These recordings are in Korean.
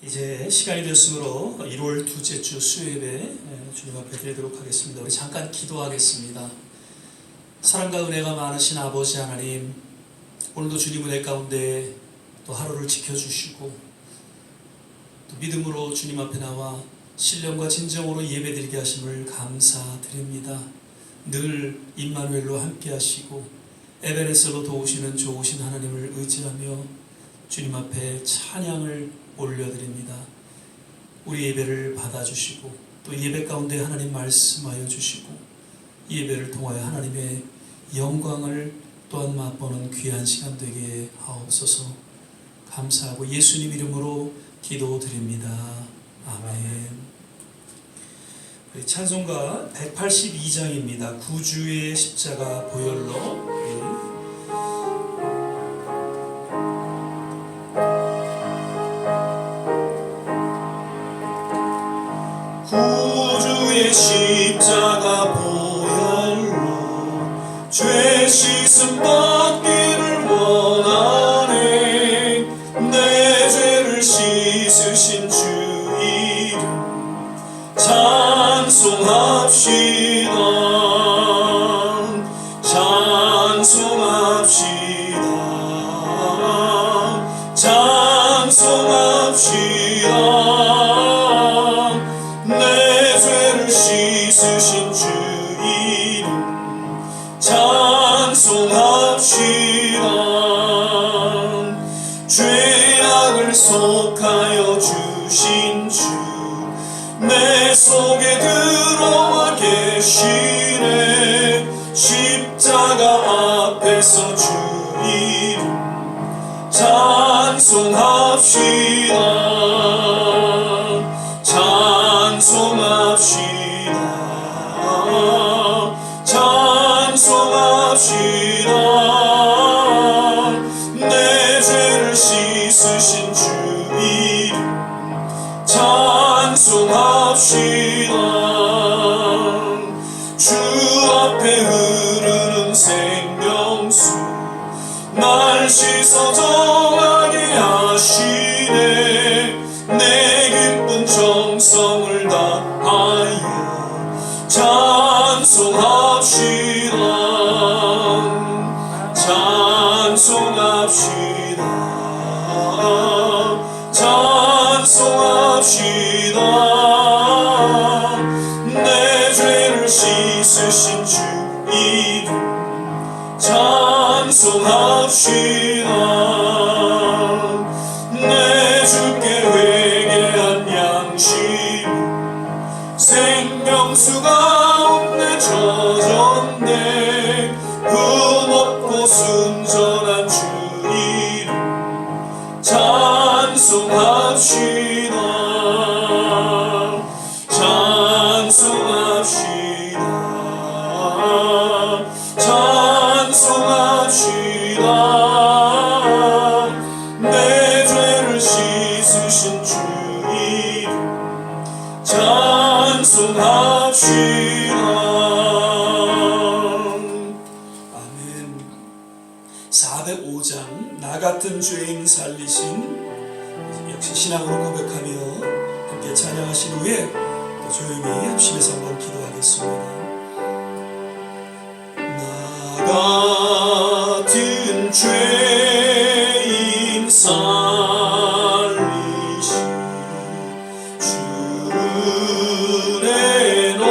이제 시간이 됐으므로 1월 둘째 주 수요예배 주님 앞에 드리도록 하겠습니다. 우리 잠깐 기도하겠습니다. 사랑과 은혜가 많으신 아버지 하나님, 오늘도 주님 은혜 가운데 또 하루를 지켜주시고 또 믿음으로 주님 앞에 나와 신령과 진정으로 예배드리게 하심을 감사드립니다. 늘 임마누엘로 함께 하시고 에베네셀로 도우시는 좋으신 하나님을 의지하며 주님 앞에 찬양을 올려드립니다. 우리 예배를 받아주시고 또 예배 가운데 하나님 말씀하여 주시고 예배를 통하여 하나님의 영광을 또한 맛보는 귀한 시간 되게 하옵소서. 감사하고 예수님 이름으로 기도드립니다. 아멘. 우리 찬송가 182장입니다. 구주의 십자가 보혈로. 구주의 십자가 보혈로 죄 씻음 받기를 원하네. 내 죄를 씻으신 주 이름 찬송합시다. 찬송합시다. 찬송합시다. 씻으신 주 이름 찬송합시다. 죄악을 속하여 주신 주 내 속에 들어와 계시네. 십자가 앞에서 주 이름 찬송합시다. 찬송합시다. 찬송합시다. 내 죄를 씻으신 주 이름 찬송합시다. 주 앞에 흐르는 생명수 날 씻어 정하게 하시네. 내 기쁜 정성을 다하여 찬송합시다. 찬송합시다. 찬송합시다. 내 죄를 씻으신 주 이름 찬송합시다. 내 주께 회개한 양심 생명수가 없네 젖었네. 흠없고 순전한 주 이름 찬송합시다. 찬송합시다. 찬송합시다. 내 죄를 씻으신 주 이름 찬송합시다. 아멘. 405장 나 같은 죄인 살리신, 역시 신앙으로 고백하며 함께 찬양하신 후에 또 조용히 합심해서 한번 기도하겠습니다. 나 같은 죄인 살리신 주 은혜 놀라운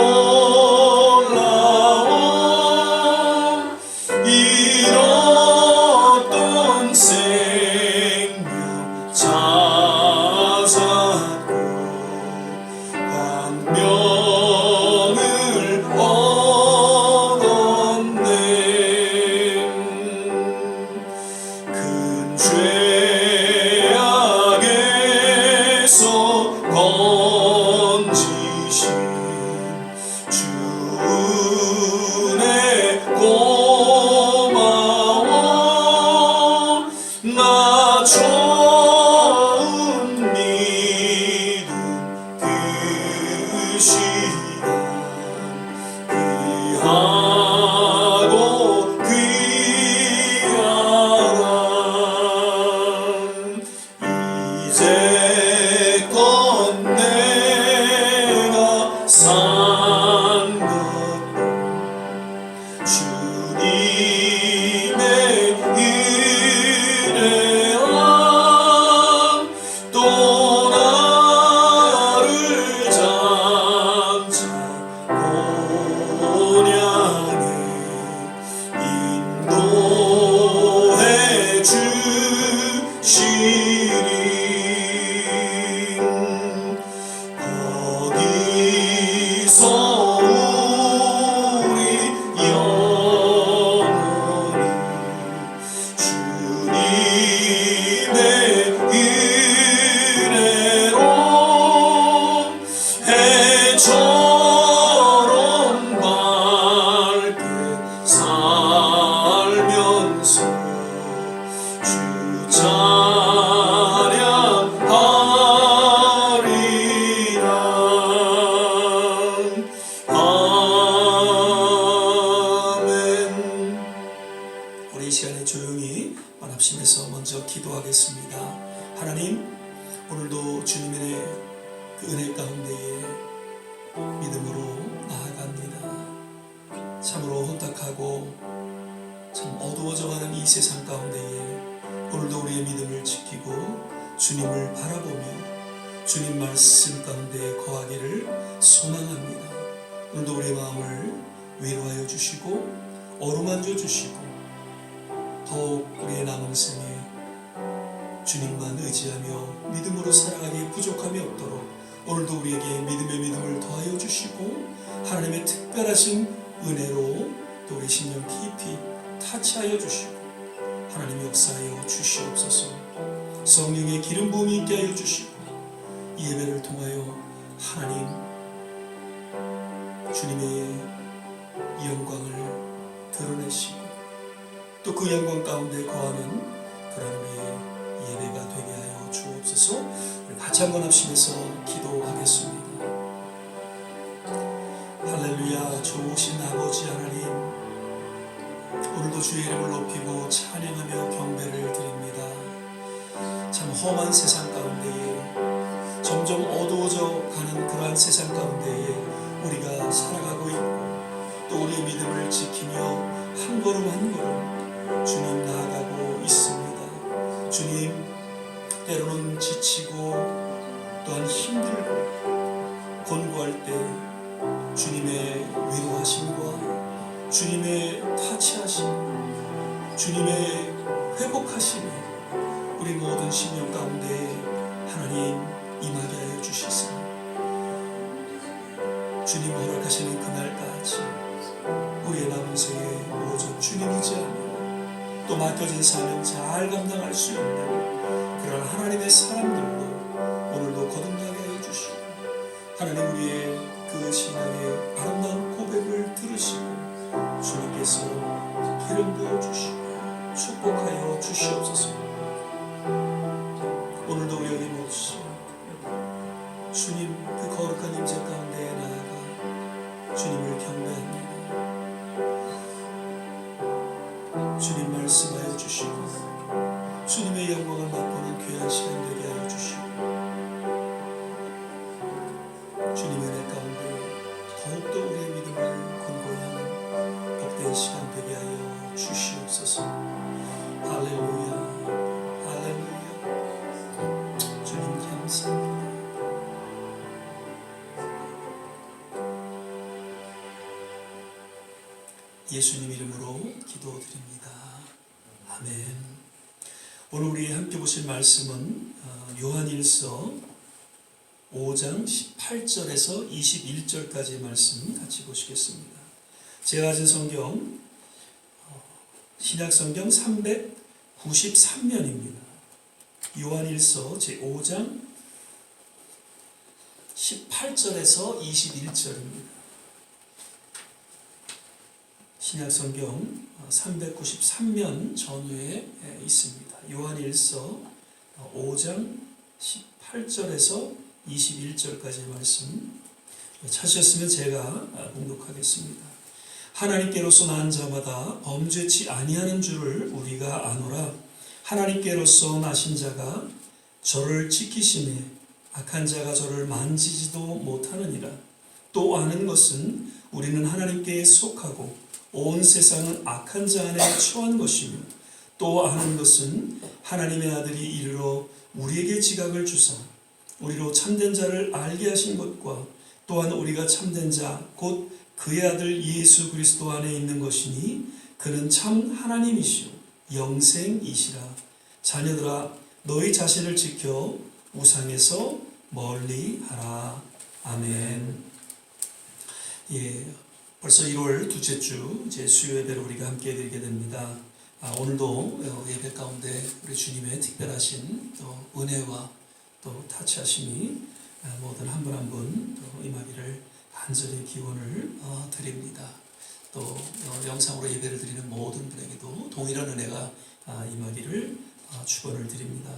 잃었던 생명 찾았고 광명을 얻었네. 큰 죄악에서 건지신 주 은혜 고마워. 나 처음 믿은 그 시간 귀하고 귀한 이제껏 주님의 그 은혜 가운데에 믿음으로 나아갑니다. 참으로 혼탁하고 참 어두워져가는 이 세상 가운데에 오늘도 우리의 믿음을 지키고 주님을 바라보며 주님 말씀 가운데 거하기를 소망합니다. 오늘도 우리의 마음을 위로하여 주시고 어루만져 주시고 더욱 우리의 남은 생에 주님만 의지하며 믿음으로 살아가기에 부족함이 없도록 오늘도 우리에게 믿음을 더하여 주시고 하나님의 특별하신 은혜로 또 우리 심령 깊이 타치하여 주시고 하나님 역사하여 주시옵소서. 성령의 기름 부음이 있게 하여 주시고 이 예배를 통하여 하나님 주님의 이 영광을 드러내시고 또 그 영광 가운데 거하는 그런 우리의 예배가 되게 하여 주옵소서. 우리 같이 한번 합심해서 기도하겠습니다. 할렐루야. 좋으신 아버지 하나님, 오늘도 주의 이름을 높이고 찬양하며 경배를 드립니다. 참 험한 세상 가운데에 점점 어두워져 가는 그러한 세상 가운데에 우리가 살아가고 있고 또 우리의 믿음을 지키며 한 걸음 한 걸음 주님 나아가고 있습니다. 주님, 때로는 지치고 또한 힘들고 곤고할 때 주님의 위로하심과 주님의 타치하심, 주님의 회복하심이 우리 모든 심령 가운데 하나님 임하게 하여 주시사 주님 허락하시는 그날까지 우리의 남은 생에 오직 주님 의지하며 또 맡겨진 사명 잘 감당할 수 있는 그런 하나님의 사람들로 오늘도 거듭나게 하여 주시고 하나님 우리의 그 신앙의 아름다운 고백을 들으시고 주님께서 기름 부어 주시고 축복하여 주시옵소서. 오늘도 우리 어김없이 주님 그 거룩한 임재 가운데에 나아가 주님을 경배합니다. 주님 말씀하여 주시고 주님의 영광을 맛보는 귀한 시간 되게 하여 주시고 주님의 은혜 가운데 더욱더 우리의 믿음을 굳건히 하는 복된 시간 되게 하여 주시옵소서. 할렐루야, 할렐루야. 주님 감사합니다. 예수님 이름으로 기도드립니다. 아멘. 오늘 우리 함께 보실 말씀은 요한일서 5장 18절에서 21절까지의 말씀 같이 보시겠습니다. 제가 가진 성경 신약성경 393면입니다. 요한일서 제5장 18절에서 21절입니다. 신약성경 393면 전후에 있습니다. 요한일서 5장 18절에서 21절까지의 말씀 찾으셨으면 제가 봉독하겠습니다. 하나님께로서 난 자마다 범죄치 아니하는 줄을 우리가 아노라. 하나님께로서 나신 자가 저를 지키심에 악한 자가 저를 만지지도 못하느니라. 또 아는 것은 우리는 하나님께 속하고 온 세상은 악한 자 안에 처한 것이며 또 아는 것은 하나님의 아들이 이르러 우리에게 지각을 주사 우리로 참된 자를 알게 하신 것과 또한 우리가 참된 자 곧 그의 아들 예수 그리스도 안에 있는 것이니 그는 참 하나님이시오 영생이시라. 자녀들아 너희 자신을 지켜 우상에서 멀리하라. 아멘. 예, 벌써 1월 둘째 주 이제 수요 예배를 우리가 함께 드리게 됩니다. 오늘도 예배 가운데 우리 주님의 특별하신 또 은혜와 또 타치하심이 모든 한 분 한 분 임하기를 간절히 기원을 드립니다. 또 영상으로 예배를 드리는 모든 분에게도 동일한 은혜가 임하기를 축원을 드립니다.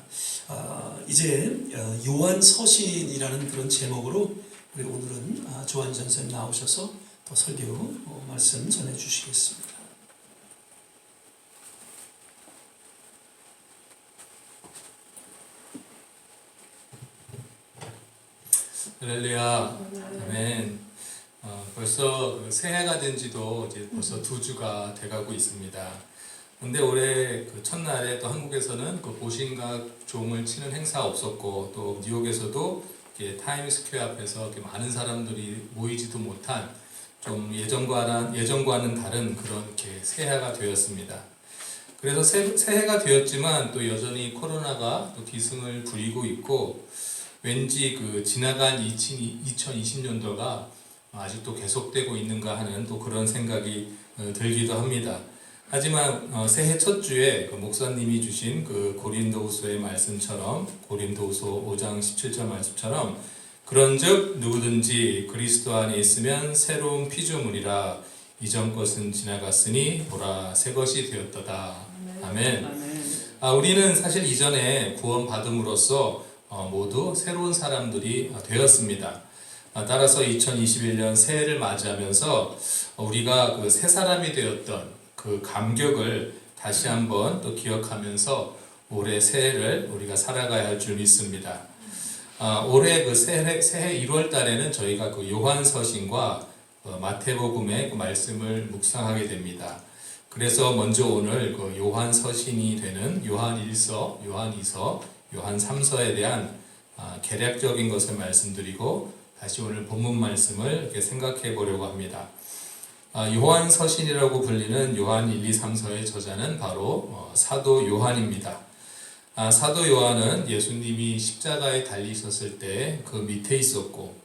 이제 요한 서신이라는 그런 제목으로 우리 오늘은 조한 전사님 나오셔서 또 설교 말씀 전해 주시겠습니다. 할렐루야. 아멘. 벌써 새해가 된 지도 이제 벌써 2주가 돼가고 있습니다. 근데 올해 그 첫날에 또 한국에서는 그 보신각 종을 치는 행사 없었고, 또 뉴욕에서도 이렇게 타임스퀘어 앞에서 이렇게 많은 사람들이 모이지도 못한 좀 예전과는 다른 그런 이렇게 새해가 되었습니다. 그래서 새해가 되었지만 또 여전히 코로나가 또 기승을 부리고 있고, 왠지 그 지나간 2020년도가 아직도 계속되고 있는가 하는 또 그런 생각이 들기도 합니다. 하지만 새해 첫 주에 그 목사님이 주신 그 고린도후서의 말씀처럼, 고린도후서 5장 17절 말씀처럼, 그런즉 누구든지 그리스도 안에 있으면 새로운 피조물이라, 이전 것은 지나갔으니 보라 새 것이 되었도다. 아멘. 우리는 사실 이전에 구원 받음으로써 모두 새로운 사람들이 되었습니다. 따라서 2021년 새해를 맞이하면서 우리가 그 새 사람이 되었던 그 감격을 다시 한번 또 기억하면서 올해 새해를 우리가 살아가야 할 줄 믿습니다. 올해 그 새해 1월 달에는 저희가 그 요한서신과 마태복음의 그 말씀을 묵상하게 됩니다. 그래서 먼저 오늘 그 요한서신이 되는 요한 1서, 요한 2서, 요한 3서에 대한 개략적인 것을 말씀드리고, 다시 오늘 본문 말씀을 이렇게 생각해 보려고 합니다. 요한 서신이라고 불리는 요한 1, 2, 3서의 저자는 바로 사도 요한입니다. 사도 요한은 예수님이 십자가에 달리셨을 때 그 밑에 있었고,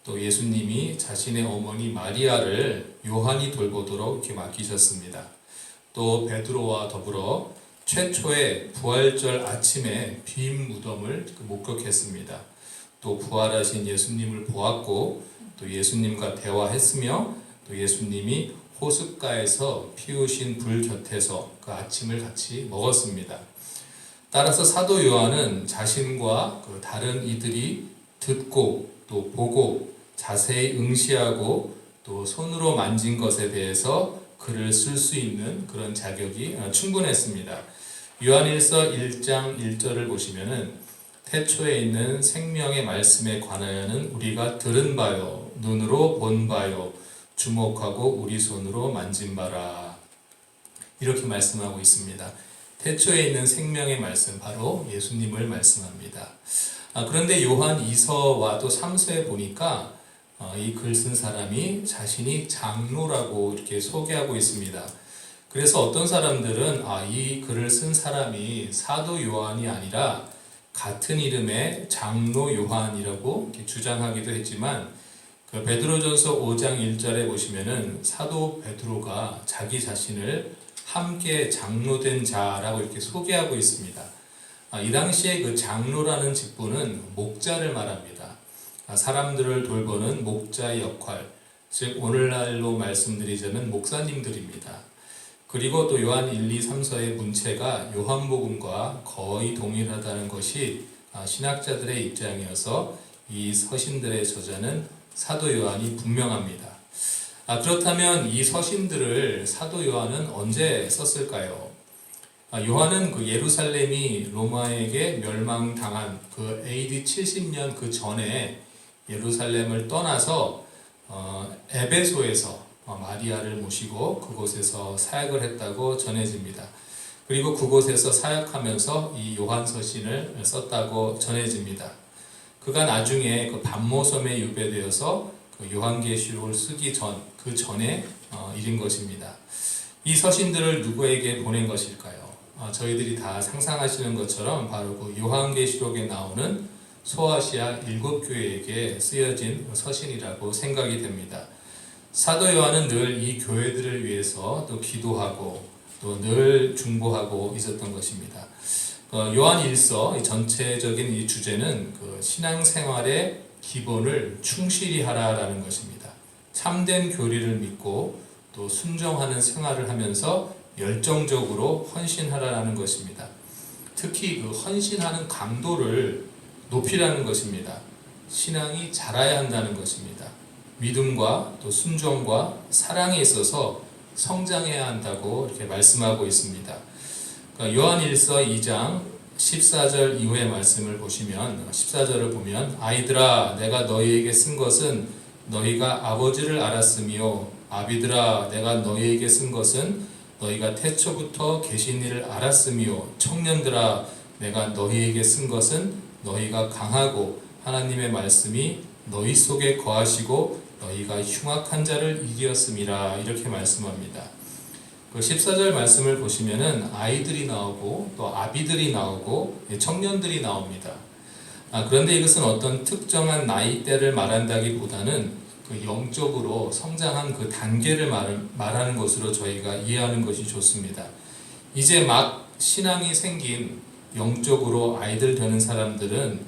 또 예수님이 자신의 어머니 마리아를 요한이 돌보도록 이렇게 맡기셨습니다. 또 베드로와 더불어 최초의 부활절 아침에 빈 무덤을 목격했습니다. 또 부활하신 예수님을 보았고, 또 예수님과 대화했으며, 또 예수님이 호숫가에서 피우신 불 곁에서 그 아침을 같이 먹었습니다. 따라서 사도 요한은 자신과 그 다른 이들이 듣고 또 보고 자세히 응시하고 또 손으로 만진 것에 대해서 글을 쓸 수 있는 그런 자격이 충분했습니다. 요한일서 1장 1절을 보시면은 태초에 있는 생명의 말씀에 관하여는 우리가 들은 바요, 눈으로 본 바요, 주목하고 우리 손으로 만진 바라, 이렇게 말씀하고 있습니다. 태초에 있는 생명의 말씀, 바로 예수님을 말씀합니다. 그런데 요한 2서와 또 3서에 보니까 이 글 쓴 사람이 자신이 장로라고 이렇게 소개하고 있습니다. 그래서 어떤 사람들은 이 글을 쓴 사람이 사도 요한이 아니라 같은 이름의 장로 요한이라고 이렇게 주장하기도 했지만, 그 베드로전서 5장 1절에 보시면은 사도 베드로가 자기 자신을 함께 장로된 자라고 이렇게 소개하고 있습니다. 이 당시에 그 장로라는 직분은 목자를 말합니다. 사람들을 돌보는 목자의 역할, 즉 오늘날로 말씀드리자면 목사님들입니다. 그리고 또 요한 1, 2, 3서의 문체가 요한복음과 거의 동일하다는 것이 신학자들의 입장이어서 이 서신들의 저자는 사도 요한이 분명합니다. 그렇다면 이 서신들을 사도 요한은 언제 썼을까요? 요한은 그 예루살렘이 로마에게 멸망당한 그 AD 70년 그 전에 예루살렘을 떠나서 에베소에서 마리아를 모시고 그곳에서 사역을 했다고 전해집니다. 그리고 그곳에서 사역하면서 이 요한서신을 썼다고 전해집니다. 그가 나중에 그 반모섬에 유배되어서 그 요한계시록을 쓰기 그 전에 일인 것입니다. 이 서신들을 누구에게 보낸 것일까요? 저희들이 다 상상하시는 것처럼 바로 그 요한계시록에 나오는 소아시아 7교회에게 쓰여진 서신이라고 생각이 됩니다. 사도 요한은 늘 이 교회들을 위해서 또 기도하고 또 늘 중보하고 있었던 것입니다. 요한 1서 전체적인 이 주제는 그 신앙생활의 기본을 충실히 하라라는 것입니다. 참된 교리를 믿고 또 순종하는 생활을 하면서 열정적으로 헌신하라는 것입니다. 특히 그 헌신하는 강도를 높이라는 것입니다. 신앙이 자라야 한다는 것입니다. 믿음과 또 순종과 사랑에 있어서 성장해야 한다고 이렇게 말씀하고 있습니다. 요한 1서 2장 14절 이후의 말씀을 보시면 14절을 보면 아이들아 내가 너희에게 쓴 것은 너희가 아버지를 알았으며 아비들아 내가 너희에게 쓴 것은 너희가 태초부터 계신 이를 알았으며 청년들아 내가 너희에게 쓴 것은 너희가 강하고 하나님의 말씀이 너희 속에 거하시고 너희가 흉악한 자를 이기었음이라 이렇게 말씀합니다. 그 14절 말씀을 보시면은 아이들이 나오고 또 아비들이 나오고 청년들이 나옵니다. 그런데 이것은 어떤 특정한 나이대를 말한다기보다는 그 영적으로 성장한 그 단계를 말하는 것으로 저희가 이해하는 것이 좋습니다. 이제 막 신앙이 생긴 영적으로 아이들 되는 사람들은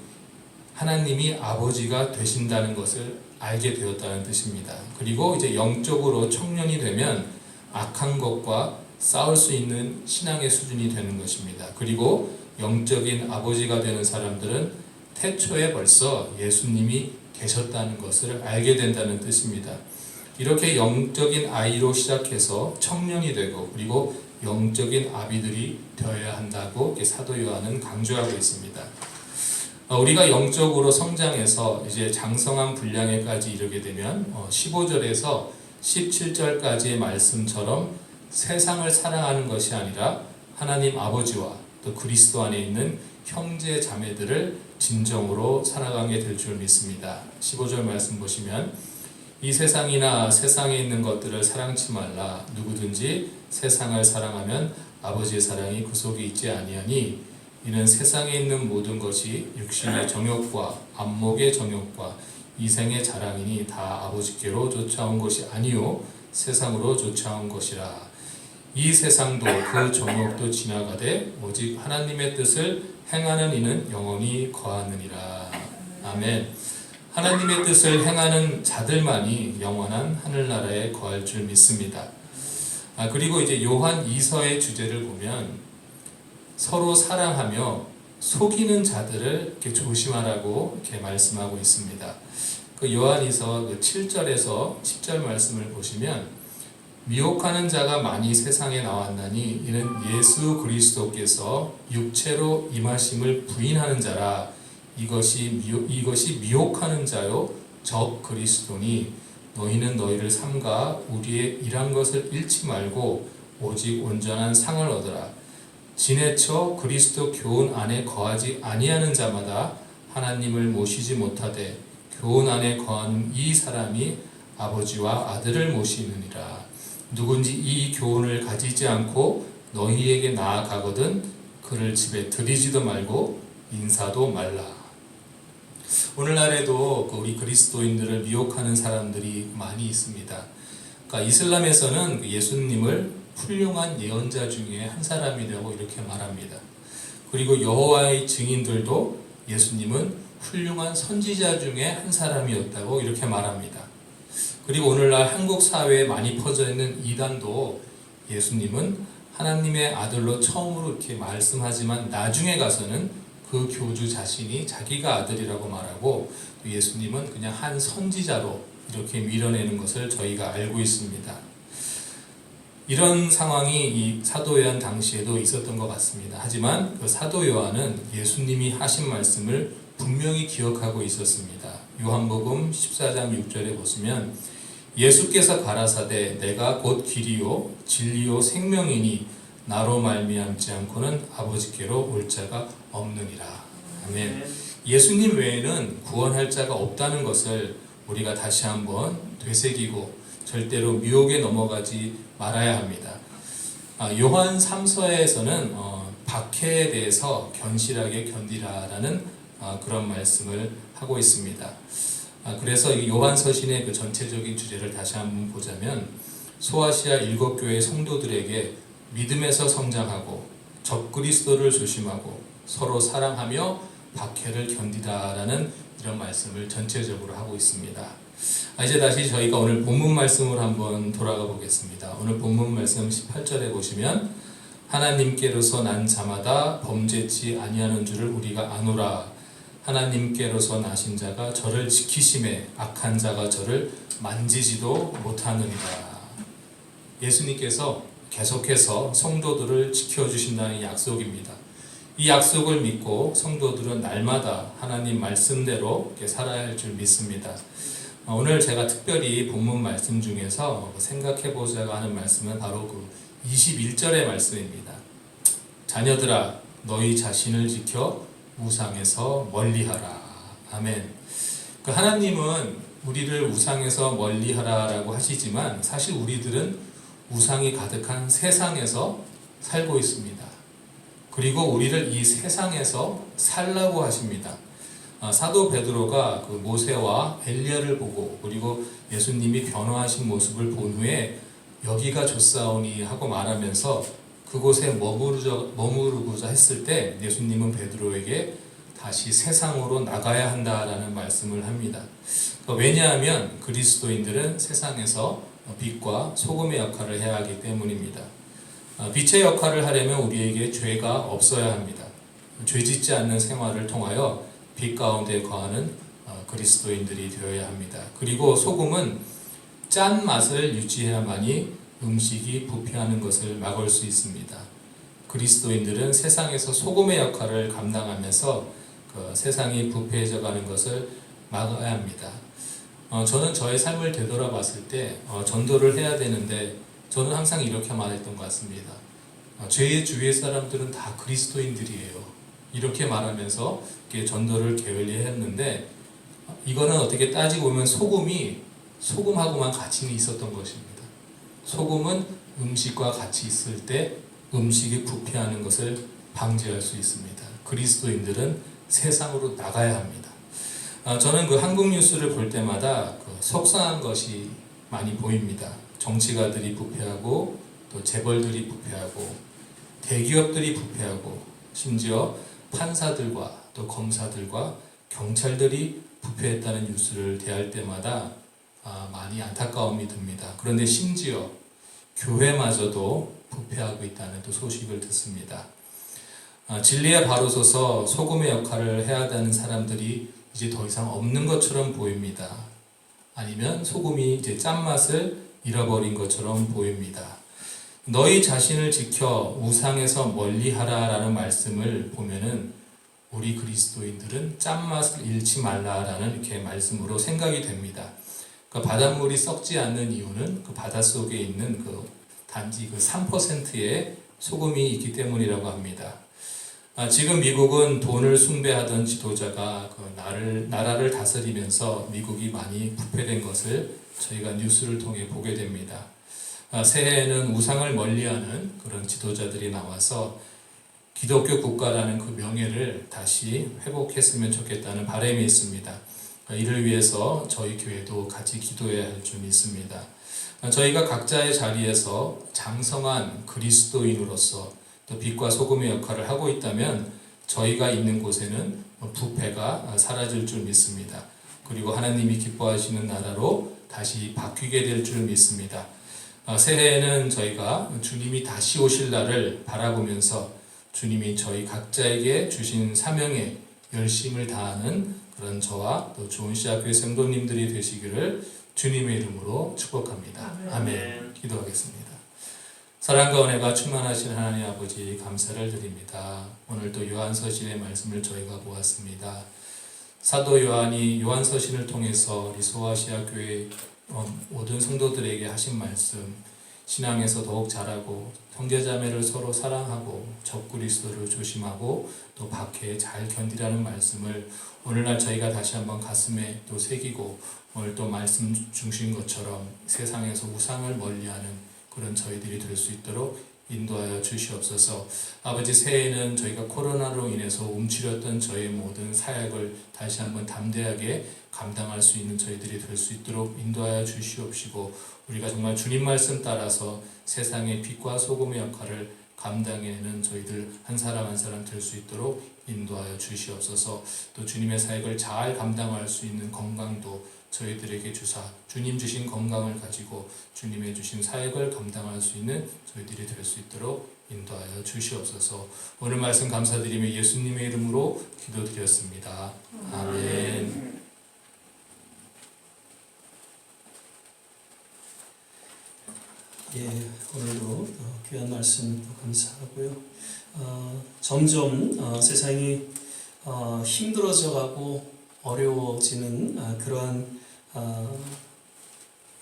하나님이 아버지가 되신다는 것을 알게 되었다는 뜻입니다. 그리고 이제 영적으로 청년이 되면 악한 것과 싸울 수 있는 신앙의 수준이 되는 것입니다. 그리고 영적인 아버지가 되는 사람들은 태초에 벌써 예수님이 계셨다는 것을 알게 된다는 뜻입니다. 이렇게 영적인 아이로 시작해서 청년이 되고 그리고 영적인 아비들이 되어야 한다고 사도 요한은 강조하고 있습니다. 우리가 영적으로 성장해서 이제 장성한 분량에까지 이르게 되면 15절에서 17절까지의 말씀처럼 세상을 사랑하는 것이 아니라 하나님 아버지와 또 그리스도 안에 있는 형제 자매들을 진정으로 사랑하게 될 줄 믿습니다. 15절 말씀 보시면 이 세상이나 세상에 있는 것들을 사랑치 말라. 누구든지 세상을 사랑하면 아버지의 사랑이 그 속에 있지 아니하니 이는 세상에 있는 모든 것이 육신의 정욕과 안목의 정욕과 이생의 자랑이니 다 아버지께로 쫓아온 것이 아니요 세상으로 쫓아온 것이라. 이 세상도 그 정욕도 지나가되 오직 하나님의 뜻을 행하는 이는 영원히 거하느니라. 아멘. 하나님의 뜻을 행하는 자들만이 영원한 하늘나라에 거할 줄 믿습니다. 그리고 이제 요한 2서의 주제를 보면 서로 사랑하며 속이는 자들을 이렇게 조심하라고 이렇게 말씀하고 있습니다. 그 요한이서 7절에서 10절 말씀을 보시면 미혹하는 자가 많이 세상에 나왔나니 이는 예수 그리스도께서 육체로 임하심을 부인하는 자라. 이것이 미혹하는 자요 적 그리스도니 너희는 너희를 삼가 우리의 일한 것을 잃지 말고 오직 온전한 상을 얻으라. 지내쳐 그리스도 교훈 안에 거하지 아니하는 자마다 하나님을 모시지 못하되 교훈 안에 거하는 이 사람이 아버지와 아들을 모시느니라. 누군지 이 교훈을 가지지 않고 너희에게 나아가거든 그를 집에 들이지도 말고 인사도 말라. 오늘날에도 우리 그리스도인들을 미혹하는 사람들이 많이 있습니다. 그러니까 이슬람에서는 예수님을 훌륭한 예언자 중에 한 사람이라고 이렇게 말합니다. 그리고 여호와의 증인들도 예수님은 훌륭한 선지자 중에 한 사람이었다고 이렇게 말합니다. 그리고 오늘날 한국 사회에 많이 퍼져 있는 이단도 예수님은 하나님의 아들로 처음으로 이렇게 말씀하지만 나중에 가서는 그 교주 자신이 자기가 아들이라고 말하고 예수님은 그냥 한 선지자로 이렇게 밀어내는 것을 저희가 알고 있습니다. 이런 상황이 이 사도 요한 당시에도 있었던 것 같습니다. 하지만 그 사도 요한은 예수님이 하신 말씀을 분명히 기억하고 있었습니다. 요한복음 14장 6절에 보시면 예수께서 가라사대 내가 곧 길이요 진리요 생명이니 나로 말미암지 않고는 아버지께로 올 자가 없느니라. 아멘. 예수님 외에는 구원할 자가 없다는 것을 우리가 다시 한번 되새기고 절대로 미혹에 넘어가지 말아야 합니다. 요한 3서에서는 박해에 대해서 견실하게 견디라라는 그런 말씀을 하고 있습니다. 그래서 이 요한 서신의 그 전체적인 주제를 다시 한번 보자면 소아시아 7교회 성도들에게 믿음에서 성장하고 적그리스도를 조심하고 서로 사랑하며 박해를 견디다라는 이런 말씀을 전체적으로 하고 있습니다. 이제 다시 저희가 오늘 본문 말씀으로 한번 돌아가 보겠습니다. 오늘 본문 말씀 18절에 보시면 하나님께로서 난 자마다 범죄치 아니하는 줄을 우리가 아노라. 하나님께로서 나신 자가 저를 지키심에 악한 자가 저를 만지지도 못하느니라. 예수님께서 계속해서 성도들을 지켜주신다는 약속입니다. 이 약속을 믿고 성도들은 날마다 하나님 말씀대로 이렇게 살아야 할 줄 믿습니다. 오늘 제가 특별히 본문 말씀 중에서 생각해 보자고 하는 말씀은 바로 그 21절의 말씀입니다. 자녀들아 너희 자신을 지켜 우상에서 멀리하라. 아멘. 그 하나님은 우리를 우상에서 멀리하라라고 하시지만 사실 우리들은 우상이 가득한 세상에서 살고 있습니다. 그리고 우리를 이 세상에서 살라고 하십니다. 사도 베드로가 그 모세와 엘리야를 보고 그리고 예수님이 변화하신 모습을 본 후에 여기가 좋사오니 하고 말하면서 그곳에 머무르고자 했을 때 예수님은 베드로에게 다시 세상으로 나가야 한다라는 말씀을 합니다. 왜냐하면 그리스도인들은 세상에서 빛과 소금의 역할을 해야 하기 때문입니다. 빛의 역할을 하려면 우리에게 죄가 없어야 합니다. 죄짓지 않는 생활을 통하여 빛 가운데 거하는 그리스도인들이 되어야 합니다. 그리고 소금은 짠 맛을 유지해야만이 음식이 부패하는 것을 막을 수 있습니다. 그리스도인들은 세상에서 소금의 역할을 감당하면서 세상이 부패해져 가는 것을 막아야 합니다. 저는 저의 삶을 되돌아봤을 때 전도를 해야 되는데 저는 항상 이렇게 말했던 것 같습니다. 제 주위의 사람들은 다 그리스도인들이에요. 이렇게 말하면서 전도를 게을리했는데 이거는 어떻게 따지고 보면 소금하고만 같이 있었던 것입니다. 소금은 음식과 같이 있을 때 음식이 부패하는 것을 방지할 수 있습니다. 그리스도인들은 세상으로 나가야 합니다. 저는 그 한국 뉴스를 볼 때마다 속상한 것이 많이 보입니다. 정치가들이 부패하고 또 재벌들이 부패하고 대기업들이 부패하고 심지어 판사들과 또 검사들과 경찰들이 부패했다는 뉴스를 대할 때마다 많이 안타까움이 듭니다. 그런데 심지어 교회마저도 부패하고 있다는 또 소식을 듣습니다. 진리에 바로 서서 소금의 역할을 해야 하는 사람들이 이제 더 이상 없는 것처럼 보입니다. 아니면 소금이 이제 짠맛을 잃어버린 것처럼 보입니다. 너희 자신을 지켜 우상에서 멀리하라라는 말씀을 보면은 우리 그리스도인들은 짠맛을 잃지 말라라는 이렇게 말씀으로 생각이 됩니다. 그 바닷물이 썩지 않는 이유는 그 바닷속에 있는 단지 3%의 소금이 있기 때문이라고 합니다. 지금 미국은 돈을 숭배하던 지도자가 나라를 다스리면서 미국이 많이 부패된 것을 저희가 뉴스를 통해 보게 됩니다. 새해에는 우상을 멀리하는 그런 지도자들이 나와서 기독교 국가라는 그 명예를 다시 회복했으면 좋겠다는 바람이 있습니다. 이를 위해서 저희 교회도 같이 기도해야 할 줄 믿습니다. 저희가 각자의 자리에서 장성한 그리스도인으로서 또 빛과 소금의 역할을 하고 있다면 저희가 있는 곳에는 부패가 사라질 줄 믿습니다. 그리고 하나님이 기뻐하시는 나라로 다시 바뀌게 될 줄 믿습니다. 새해에는 저희가 주님이 다시 오실 날을 바라보면서 주님이 저희 각자에게 주신 사명에 열심을 다하는 그런 저와 또 좋은 시학교의 성도님들이 되시기를 주님의 이름으로 축복합니다. 아멘. 기도하겠습니다. 사랑과 은혜가 충만하신 하나님 아버지 감사를 드립니다. 오늘 또 요한서신의 말씀을 저희가 보았습니다. 사도 요한이 요한서신을 통해서 리소아시아 교회 모든 성도들에게 하신 말씀, 신앙에서 더욱 자라고 형제자매를 서로 사랑하고 적그리스도를 조심하고 또 박해에 잘 견디라는 말씀을 오늘날 저희가 다시 한번 가슴에 또 새기고 오늘 또 말씀 주신 것처럼 세상에서 우상을 멀리하는 그런 저희들이 될 수 있도록 인도하여 주시옵소서. 아버지, 새해에는 저희가 코로나로 인해서 움츠렸던 저의 모든 사역을 다시 한번 담대하게 감당할 수 있는 저희들이 될 수 있도록 인도하여 주시옵시고, 우리가 정말 주님 말씀 따라서 세상의 빛과 소금의 역할을 감당해내는 저희들 한 사람 한 사람 될 수 있도록 인도하여 주시옵소서. 또 주님의 사역을 잘 감당할 수 있는 건강도 저희들에게 주사 주님 주신 건강을 가지고 주님의 주신 사역을 감당할 수 있는 저희들이 될 수 있도록 인도하여 주시옵소서. 오늘 말씀 감사드리며 예수님의 이름으로 기도드렸습니다. 아멘. 예, 오늘도 귀한 말씀 감사하고요. 점점 세상이 힘들어져가고 어려워지는 그러한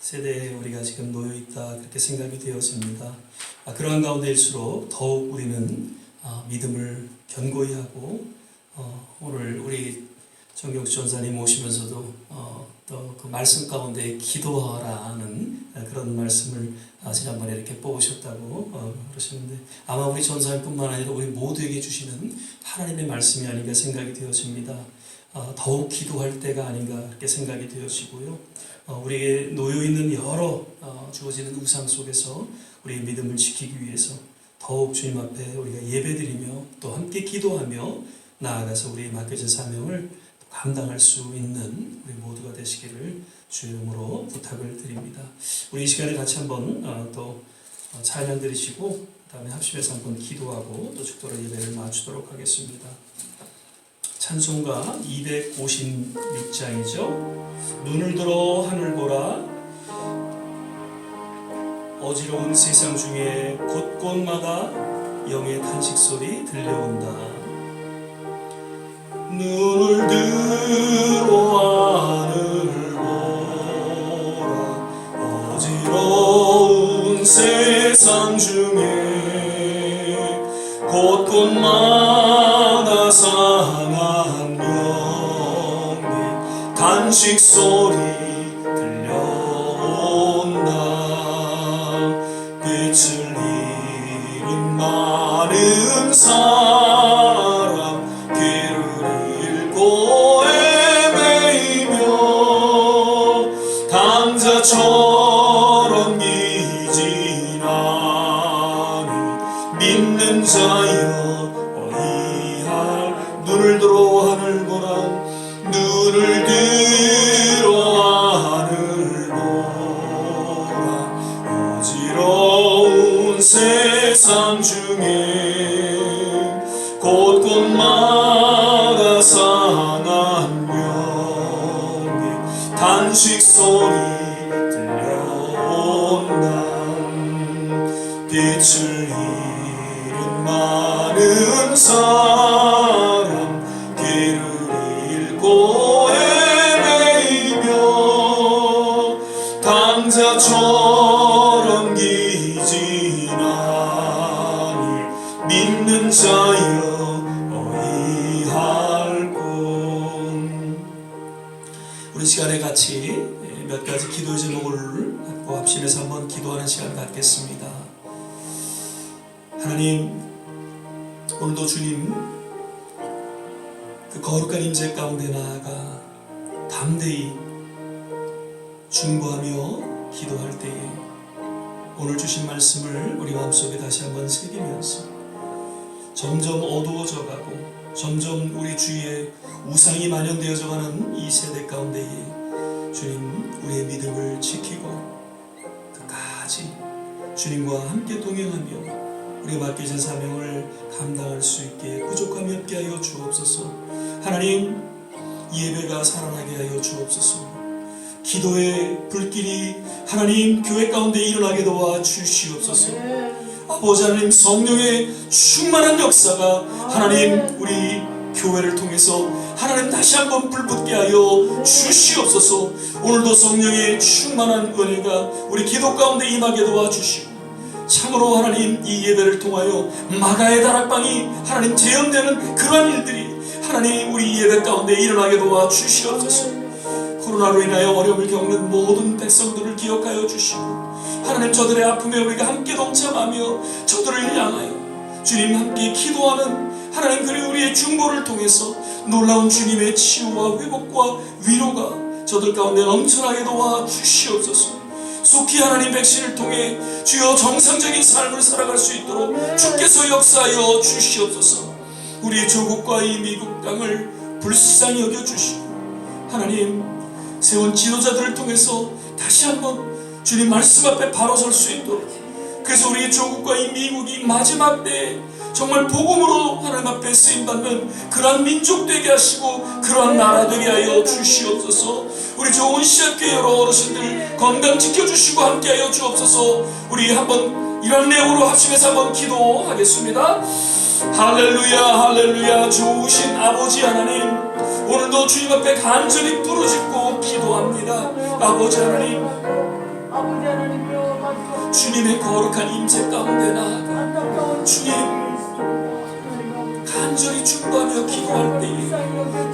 세대에 우리가 지금 놓여 있다 그렇게 생각이 되어집니다. 그러한 가운데일수록 더욱 우리는 믿음을 견고히 하고 오늘 우리 정경수 전사님 모시면서도 또 그 말씀 가운데 기도하라는 그런 말씀을 지난번에 이렇게 뽑으셨다고 그러시는데 아마 우리 전사님뿐만 아니라 우리 모두에게 주시는 하나님의 말씀이 아닌가 생각이 되어집니다. 더욱 기도할 때가 아닌가 그렇게 생각이 되어지고요. 우리에게 놓여 있는 여러 주어지는 우상 속에서 우리의 믿음을 지키기 위해서 더욱 주님 앞에 우리가 예배드리며 또 함께 기도하며 나아가서 우리의 맡겨진 사명을 감당할 수 있는 우리 모두가 되시기를 주의 이름으로 부탁을 드립니다. 우리 이 시간에 같이 한번 또 찬양 드리시고 그다음에 합심해서 한번 기도하고 또 축도로 예배를 마치도록 하겠습니다. 찬송가 256장이죠. 눈을 들어 하늘 보라 어지러운 세상 중에 곳곳마다 영의 탄식 소리 들려온다. 눈을 들어 하늘 보라 어지러운 세상 중에 곳곳마다 상한 영의 탄식 소리 들려온다. 빛을 잃은 많은 사람 길을 잃고 헤매이며 당자처럼 기진하니 믿는 자여 어이할 눈을 들어 하늘 보라 눈을 들어 하늘 보라 어지러운 세상 중에 곳곳마다 상한 영의 탄식 소리 들려온다. 빛을 잃은 많은 사람 길을 잃고 헤매이며 당자처럼 기진하니 믿는 자여 어이할뿐. 우리 시간에 같이 몇 가지 기도의 제목을 갖고 합심해서 한번 기도하는 시간 갖겠습니다. 하나님, 오늘도 주님 그 거룩한 임재 가운데 나아가 담대히 중보하며 기도할 때에 오늘 주신 말씀을 우리 마음속에 다시 한번 새기면서 점점 어두워져 가고 점점 우리 주위에 우상이 만연되어져가는 이 세대 가운데에 주님 우리의 믿음을 지키고 끝까지 주님과 함께 동행하며 우리가 맡겨진 사명을 감당할 수 있게 부족함이 없게 하여 주옵소서. 하나님, 예배가 살아나게 하여 주옵소서. 기도의 불길이 하나님 교회 가운데 일어나게 도와 주시옵소서. 아버지 하나님, 성령의 충만한 역사가 하나님 우리 교회를 통해서 하나님 다시 한번 불붙게 하여 주시옵소서. 오늘도 성령의 충만한 은혜가 우리 기도 가운데 임하게 도와 주시고 참으로 하나님 이 예배를 통하여 마가의 다락방이 하나님 재현되는 그러한 일들이 하나님 우리 예배 가운데 일어나게 도와 주시옵소서. 코로나로 인하여 어려움을 겪는 모든 백성들을 기억하여 주시고 하나님 저들의 아픔에 우리가 함께 동참하며 저들을 향하여 주님 함께 기도하는 하나님 그리고 우리의 중보를 통해서 놀라운 주님의 치유와 회복과 위로가 저들 가운데 넘쳐나게 도와 주시옵소서. 속히 하나님 백신을 통해 주여 정상적인 삶을 살아갈 수 있도록 주께서 역사하여 주시옵소서. 우리의 조국과 이 미국 땅을 불쌍히 여겨주시고 하나님 세운 지도자들을 통해서 다시 한번 주님 말씀 앞에 바로 설 수 있도록 그래서 우리의 조국과 이 미국이 마지막 때에 정말 복음으로 하나님 앞에 쓰임받는 그러한 민족 되게 하시고 그러한 나라 되게 하여 주시옵소서. 우리 좋은 씨앗교회 여러 어르신들 건강 지켜주시고 함께하여 주옵소서. 우리 한번 이런 내용으로 합심해서 한번 기도하겠습니다. 할렐루야 할렐루야. 좋으신 아버지 하나님, 오늘도 주님 앞에 간절히 부르짖고 기도합니다. 아버지 하나님, 주님의 거룩한 임재 가운데 나아가 주님 간절히 충고하며 기도할 때에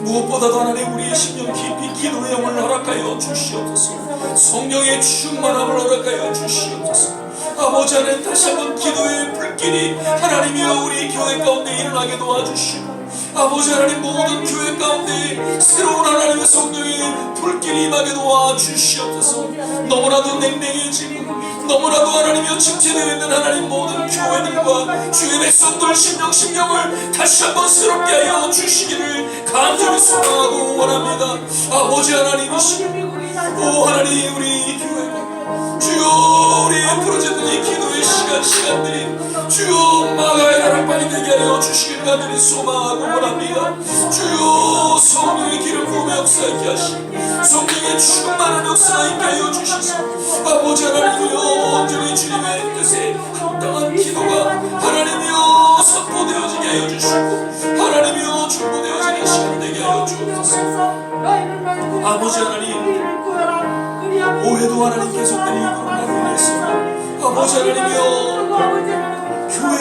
무엇보다도 하나님 우리의 심령 깊이 기도의 영을 허락하여 주시옵소서. 성령의 충만함을 허락하여 주시옵소서. 아버지 하나님, 다시 한번 기도의 불길이 하나님이여 우리 교회 가운데 일어나게 도와주시고, 아버지 하나님 모든 교회 가운데 새로운 하나님의 성령의 불길이 임하게 도와주시옵소서. 너무나도 냉랭해지고 너무나도 하나님이여 침체되어 있는 하나님 모든 교회들과 주의 백성들 심령을 다시 한번 새롭게 하여 주시기를 간절히 소망하고 원합니다. 아버지 하나님이시오, 오 하나님, 우리 교회가 주여 우리의 부르짖는 이 기도의 시간들이 주여 마가의 나라방이 되게 하여 주시기를 간절히 소망하고 원합니다. 주여 성령의 기름 부음에 역사하게 하시고 성령의 충만한 역사가 있게 하여 주시소. 아버지 하나님이여 온전히 주님의 뜻에 합당한 기도가 하나님이여 선포되어지게 하여 주시고 하나님이여 충분되어지는 시간 되게 하여 주옵소서. 아버지 하나님, 오해도 하나님 계속되는 이 코로나로 인해서 아버지 하나님이여 교회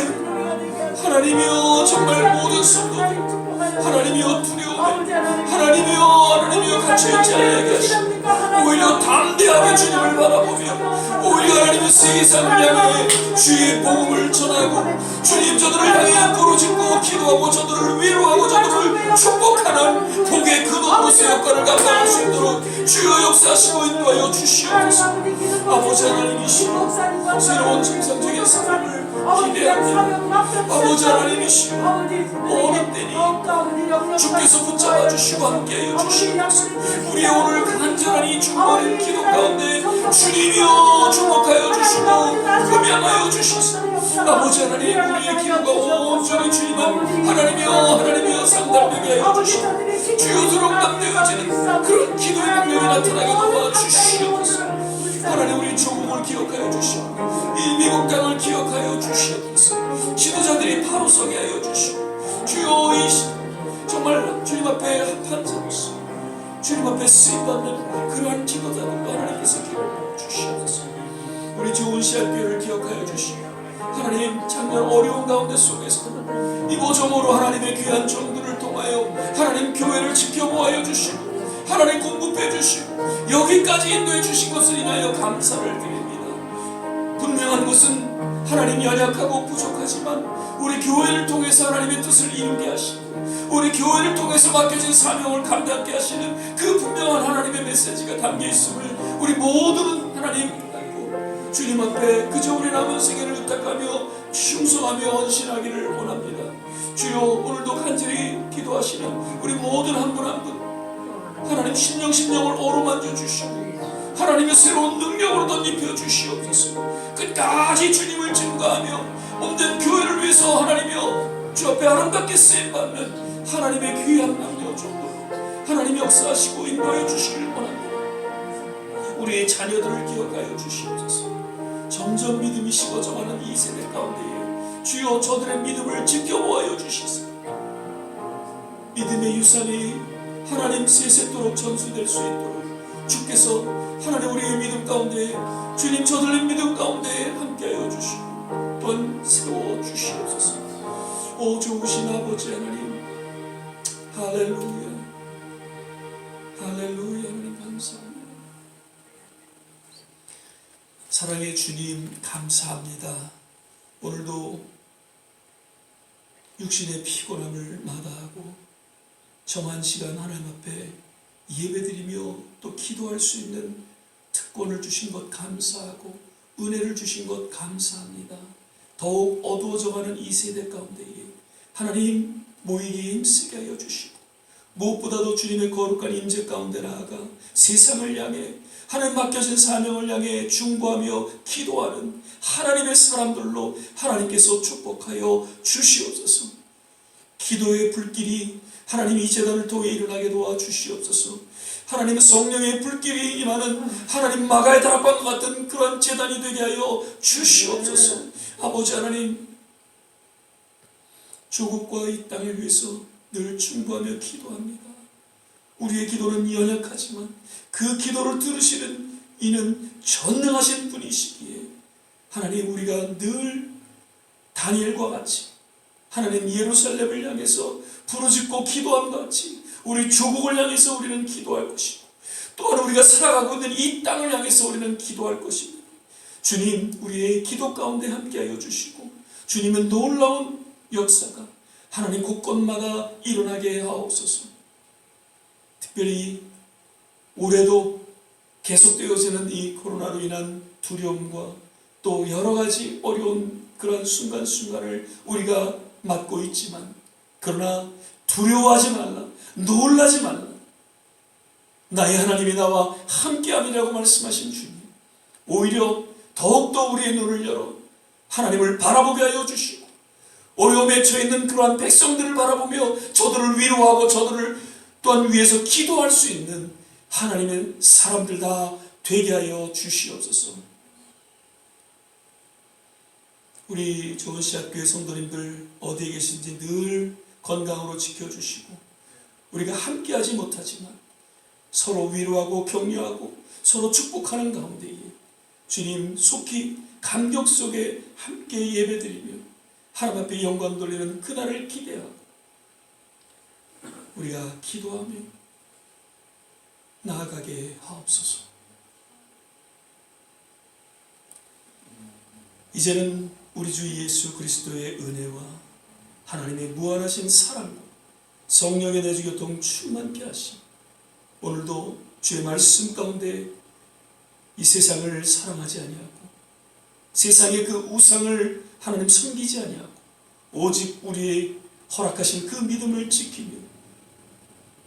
하나님이여 정말 모든 성도들 하나님이여 두려움에 하나님이여 갇혀있지 않게 하시고 오히려 담대하게 주님을 바라보며 오히려 하나님의 세상을 향해 주의 복음을 전하고 주님 저들을 향해 부르짖고 기도하고 저들을 위로하고 저들을 축복하는 복의 근원으로서 역할을 감당할 수 있도록 주여 역사하시고 인도하여 주시옵소서. 아버지 하나님이시오, 새로운 정상적인 삶을 기대합니다. 아버지 하나님이시오, 어느 때니 주께서 붙잡아 주시고 함께하여 주시옵소서. 우리의 오늘 간절한 이 중보의 기도 가운데 주님이여 주목하여 주시고 음양하여 주시소. 아버지 하나님, 우리의 기도가 온전히 주님을 하나님이여 상달되게 하여 주시고 주여 드럼감되어지는 그런 기도의 능력이 나타나게 도와주시옵소서. 하나님, 우리 조국을 기억하여 주시고 이 미국 땅을 기억하여 주시옵소서. 지도자들이 바로 서게 하여 주시고 주여 이 정말 주님 앞에 합한 자로서 주님 앞에 쓰임받는 그러한 기도자들과 하나님께서 기억하여 주시옵소서. 우리 좋은 씨앗교회를 기억하여 주시고 하나님, 작년 어려운 가운데 속에서 이 모종으로 하나님의 귀한 종들을 통하여 하나님 교회를 지켜보아여 주시고 하나님 공급해 주시고 여기까지 인도해 주신 것을 인하여 감사를 드립니다. 분명한 것은 하나님 연약하고 부족하지만 우리 교회를 통해서 하나님의 뜻을 이루게 하시고 우리 교회를 통해서 맡겨진 사명을 감당하게 하시는 그 분명한 하나님의 메시지가 담겨 있음을 우리 모두는 하나님 알고 주님 앞에 그저 우리 남은 생애를 의탁하며 충성하며 헌신하기를 원합니다. 주여, 오늘도 간절히 기도하시는 우리 모든 한 분 한 분 하나님 심령을 어루만져 주시고 하나님의 새로운 능력으로 덧입혀 주시옵소서. 끝까지 주님을 증거하며 몸된 교회를 위해서 하나님이여 주 앞에 아름답게 쓰임받는 하나님의 귀한 남녀 종으로 하나님 역사하시고 인도해 주시길 원합니다. 우리의 자녀들을 기억하여 주시옵소서. 점점 믿음이 식어져가는 이 세대 가운데에 주여 저들의 믿음을 지켜보아여 주시소. 믿음의 유산이 하나님 세세토록 전수될 수 있도록 주께서 하나님 우리의 믿음 가운데 주님 저들의 믿음 가운데 함께하여 주시고 또한 세워 주시옵소서. 오 좋으신 아버지 하나님, 할렐루야 할렐루야. 하나님 감사합니다. 사랑의 주님 감사합니다. 오늘도 육신의 피곤함을 마다하고 정한 시간 하나님 앞에 예배드리며 또 기도할 수 있는 특권을 주신 것 감사하고 은혜를 주신 것 감사합니다. 더욱 어두워져가는 이 세대 가운데에 하나님 모이기에 힘쓰게 하여 주시고 무엇보다도 주님의 거룩한 임재 가운데 나아가 세상을 향해 하나님 맡겨진 사명을 향해 중보하며 기도하는 하나님의 사람들로 하나님께서 축복하여 주시옵소서. 기도의 불길이 하나님 이 제단을 통해 일어나게 도와주시옵소서. 하나님의 성령의 불길이 임하는 하나님 마가의 다락방과 같은 그런 제단이 되게 하여 주시옵소서. 아버지 하나님, 조국과 이 땅을 위해서 늘 충고하며 기도합니다. 우리의 기도는 연약하지만 그 기도를 들으시는 이는 전능하신 분이시기에 하나님, 우리가 늘 다니엘과 같이 하나님 예루살렘을 향해서 부르짖고 기도함과 같이 우리 조국을 향해서 우리는 기도할 것이고, 또한 우리가 살아가고 있는 이 땅을 향해서 우리는 기도할 것입니다. 주님, 우리의 기도 가운데 함께하여 주시고 주님은 놀라운 역사가 하나님 곳곳마다 일어나게 하옵소서. 특별히 올해도 계속되어지는 이 코로나로 인한 두려움과 또 여러 가지 어려운 그런 순간순간을 우리가 맞고 있지만, 그러나 두려워하지 말라, 놀라지 말라, 나의 하나님이 나와 함께함이라고 말씀하신 주님, 오히려 더욱더 우리의 눈을 열어 하나님을 바라보게 하여 주시고, 어려움에 처해있는 그러한 백성들을 바라보며 저들을 위로하고 저들을 또한 위해서 기도할 수 있는 하나님의 사람들 다 되게 하여 주시옵소서. 우리 조원시학교의 성도님들 어디에 계신지 늘 건강으로 지켜주시고, 우리가 함께하지 못하지만 서로 위로하고 격려하고 서로 축복하는 가운데에 주님 속히 감격 속에 함께 예배드리며 하나님 앞에 영광 돌리는 그날을 기대하고 우리가 기도하며 나아가게 하옵소서. 이제는 우리 주 예수 그리스도의 은혜와 하나님의 무한하신 사랑과 성령의 내주교통 충만케 하심, 오늘도 주의 말씀 가운데 이 세상을 사랑하지 아니하고 세상의 그 우상을 하나님 섬기지 아니하고 오직 우리의 허락하신 그 믿음을 지키며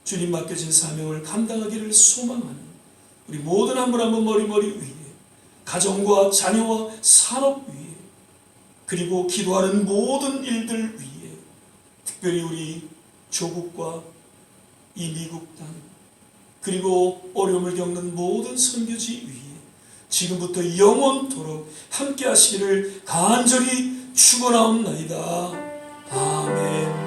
주님 맡겨진 사명을 감당하기를 소망하는 우리 모든 한 분 한 분 머리 위에, 가정과 자녀와 산업 위에, 그리고 기도하는 모든 일들 위에, 특별히 우리 조국과 이 미국 땅, 그리고 어려움을 겪는 모든 선교지 위에 지금부터 영원토록 함께 하시기를 간절히 축원하옵나이다. 아멘.